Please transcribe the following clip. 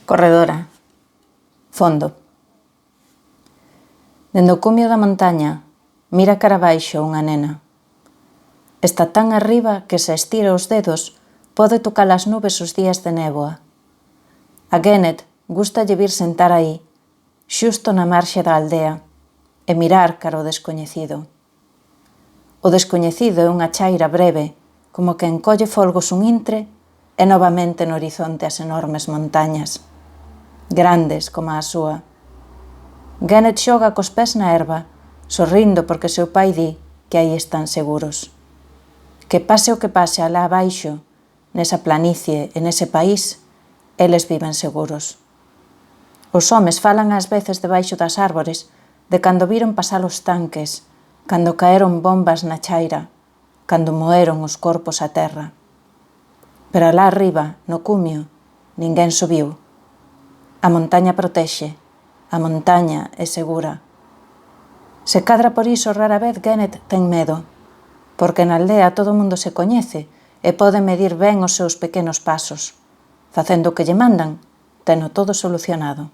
Corredora. Fondo. Dende o cumio da montaña, mira cara abaixo unha nena. Está tan arriba que se estira os dedos pode tocar as nubes os días de néboa. A Genet gústalle vir sentar aí, xusto na marxe da aldea, e mirar cara o descoñecido. O descoñecido é unha chaira breve, como que encolle folgos un intre e novamente no horizonte as enormes montañas, grandes como a súa. Genet xoga cos pés na herba, sorrindo porque seu pai di que aí están seguros. Que pase o que pase alá abaixo, nesa planicie e nese país, eles viven seguros. Os homes falan ás veces debaixo das árbores de cando viron pasar os tanques, cando caeron bombas na chaira, cando moeron os corpos á terra. Pero alá arriba, no cumio, ninguén subiu. A montaña protexe, a montaña é segura. Se cadra por iso rara vez Genet ten medo, porque na aldea todo o mundo se coñece e pode medir ben os seus pequenos pasos. Facendo o que lle mandan, teno todo solucionado.